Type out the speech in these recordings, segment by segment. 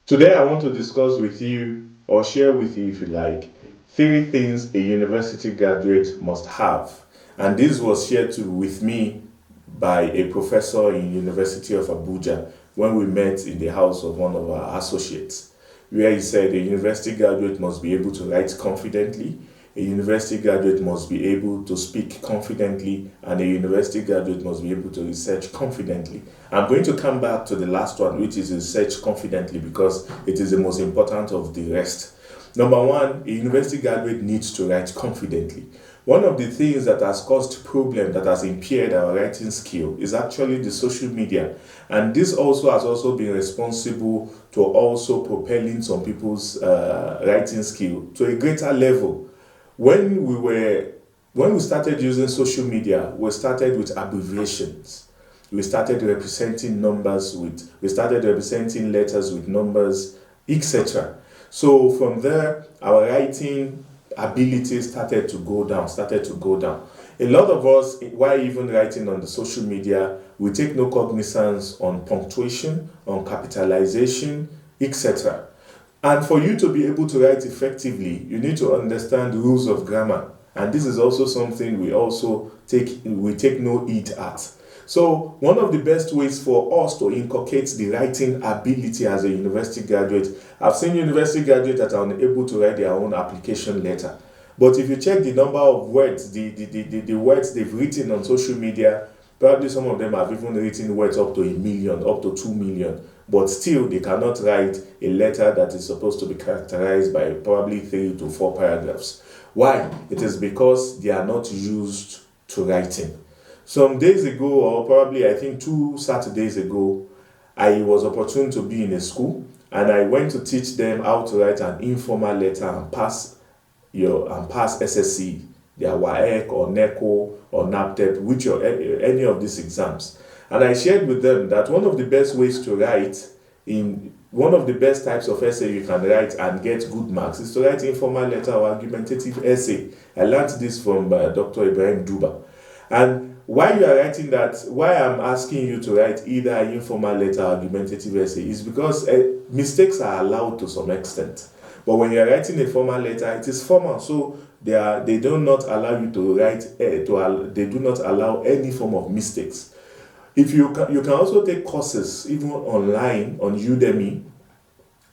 Today, I want to discuss with you or share with you, if you like, three things a university graduate must have. And this was shared with me by a professor in University of Abuja when we met in the house of one of our associates, where he said a university graduate must be able to write confidently, a university graduate must be able to speak confidently, and a university graduate must be able to research confidently. I'm going to come back to the last one, which is research confidently, because it is the most important of the rest. Number one, a university graduate needs to write confidently. One of the things that has caused problem, that has impaired our writing skill, is actually the social media, and this also has also been responsible to also propelling some people's writing skill to a greater level. When we were when we started using social media, we started with abbreviations. We started representing letters with numbers, etc. So from there, our writing ability started to go down. A lot of us, while even writing on the social media, we take no cognizance on punctuation, on capitalization, etc. And for you to be able to write effectively, you need to understand rules of grammar. And this is also something we take no heed at. So one of the best ways for us to inculcate the writing ability as a university graduate, I've seen university graduates that are unable to write their own application letter. But if you check the number of words, the words they've written on social media, probably some of them have even written words up to a million, up to 2 million, but still they cannot write a letter that is supposed to be characterized by probably 3 to 4 paragraphs. Why? It is because they are not used to writing. Some days ago, or probably I think 2 Saturdays ago, I was opportune to be in a school, and I went to teach them how to write an informal letter and pass SSC, their WAEC or NECO or NAPTEP, which or any of these exams. And I shared with them that one of the best ways to write, in one of the best types of essay you can write and get good marks, is to write informal letter or argumentative essay. I learned this from Dr. Ibrahim Duba. And why you are writing that, why I'm asking you to write either an informal letter or argumentative essay, is because mistakes are allowed to some extent. But when you're writing a formal letter, it is formal, so they do not allow you to write. They do not allow any form of mistakes. If you can also take courses even online on Udemy,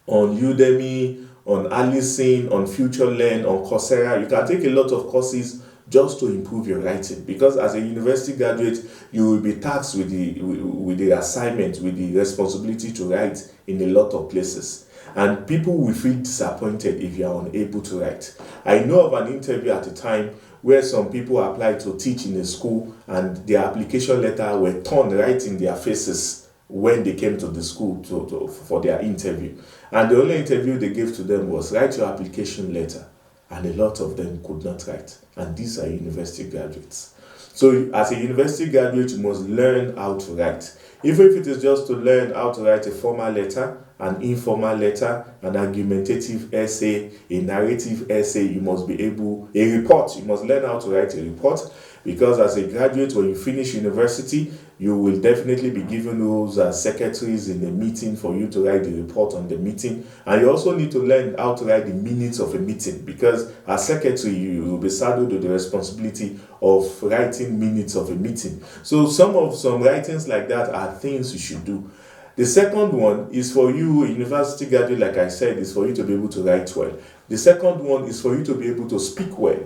on Allison, on FutureLearn, on Coursera. You can take a lot of courses just to improve your writing, because as a university graduate, you will be tasked with the assignment, with the responsibility to write in a lot of places, and people will feel disappointed if you are unable to write. I know of an interview at a time where some people applied to teach in a school, and their application letter were torn right in their faces when they came to the school for their interview. And the only interview they gave to them was, write your application letter. And a lot of them could not write. And these are university graduates. So as a university graduate, you must learn how to write. Even if it is just to learn how to write a formal letter, an informal letter, an argumentative essay, a narrative essay, you must be able, a report, you must learn how to write a report, because as a graduate, when you finish university, you will definitely be given roles as secretaries in a meeting for you to write the report on the meeting. And you also need to learn how to write the minutes of a meeting, because as secretary, you will be saddled with the responsibility of writing minutes of a meeting. So some writings like that are things you should do. The second one is for you, a university graduate, like I said, is for you to be able to write well. The second one is for you to be able to speak well.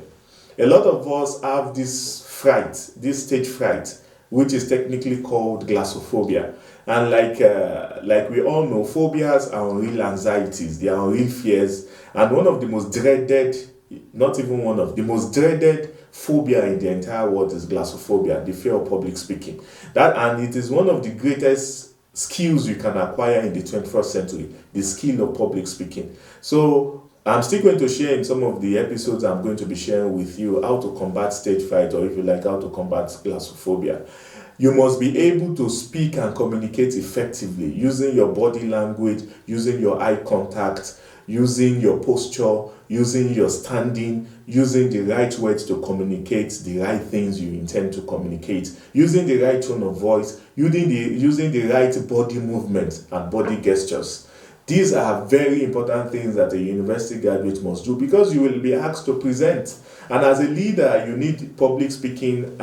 A lot of us have this fright, this stage fright, which is technically called glossophobia. And like we all know, phobias are unreal anxieties, they are unreal fears. And one of the most dreaded, not even one of the most dreaded phobia in the entire world is glossophobia, the fear of public speaking. And it is one of the greatest skills you can acquire in the 21st century, the skill of public speaking. So I'm still going to share in some of the episodes, I'm going to be sharing with you how to combat stage fright, or if you like, how to combat glossophobia. You must be able to speak and communicate effectively using your body language, using your eye contact, using your posture, using your standing, using the right words to communicate the right things you intend to communicate, using the right tone of voice, using the right body movement and body gestures. These are very important things that a university graduate must do, because you will be asked to present. And as a leader, you need public speaking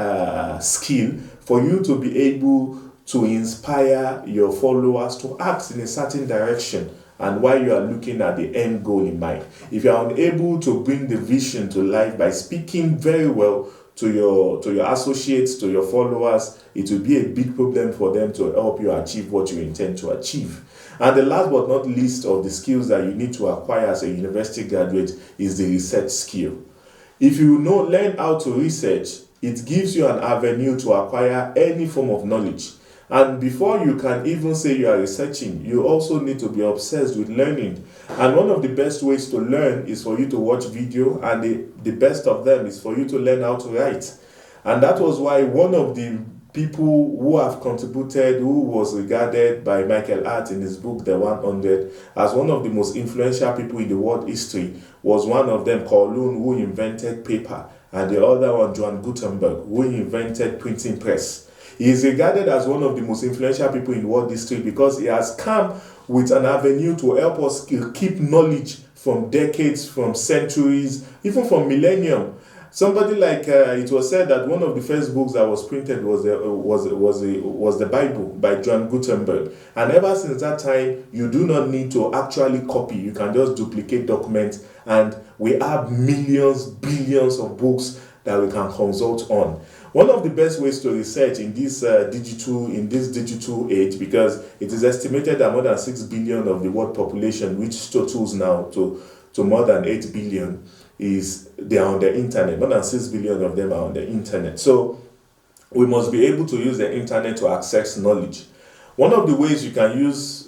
skill for you to be able to inspire your followers to act in a certain direction, and while you are looking at the end goal in mind. If you are unable to bring the vision to life by speaking very well to your associates, to your followers, it will be a big problem for them to help you achieve what you intend to achieve. And the last but not least of the skills that you need to acquire as a university graduate is the research skill. If you learn how to research, it gives you an avenue to acquire any form of knowledge. And before you can even say you are researching, you also need to be obsessed with learning. And one of the best ways to learn is for you to watch video, and the best of them is for you to learn how to write. And that was why one of the people who have contributed, who was regarded by Michael Hart in his book The 100 as one of the most influential people in the world history, was one of them, Colun, who invented paper, and the other one, Johann Gutenberg, who invented printing press. He is regarded as one of the most influential people in world history because he has come with an avenue to help us keep knowledge from decades, from centuries, even from millennium. Somebody like it was said that one of the first books that was printed was the Bible by Johann Gutenberg, and ever since that time, you do not need to actually copy. You can just duplicate documents, and we have millions, billions of books that we can consult on. One of the best ways to research in this digital age, because it is estimated that more than 6 billion of the world population, which totals now to more than 8 billion, they are on the internet. More than 6 billion of them are on the internet. So we must be able to use the internet to access knowledge. One of the ways you can use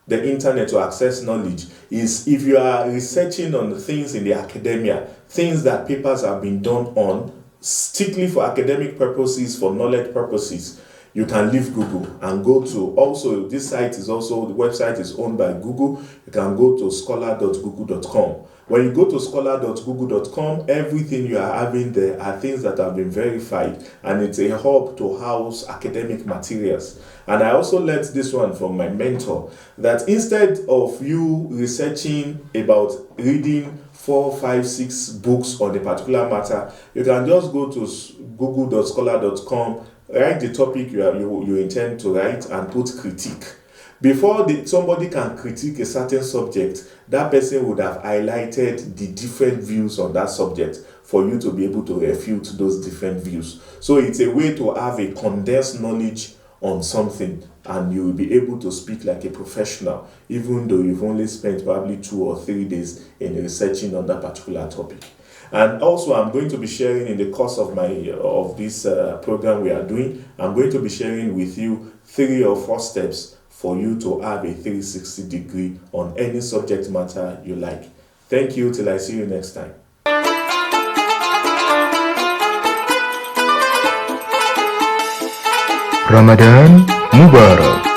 the internet to access knowledge is if you are researching on things in the academia, things that papers have been done on, strictly for academic purposes, for knowledge purposes. You can leave Google and go to, also the website is owned by Google. You can go to scholar.google.com. When you go to scholar.google.com, everything you are having there are things that have been verified, and it's a hub to house academic materials. And I also learned this one from my mentor, that instead of you researching about reading 4, 5, 6 books on a particular matter, you can just go to google.scholar.com, write the topic you intend to write, and put critique. Before somebody can critique a certain subject, that person would have highlighted the different views on that subject for you to be able to refute those different views. So it's a way to have a condensed knowledge on something, and you will be able to speak like a professional, even though you've only spent probably 2 or 3 days in researching on that particular topic. And also, I'm going to be sharing in the course of this program we are doing, I'm going to be sharing with you 3 or 4 steps for you to have a 360 degree on any subject matter you like. Thank you, till I see you next time. Ramadan Mubarak.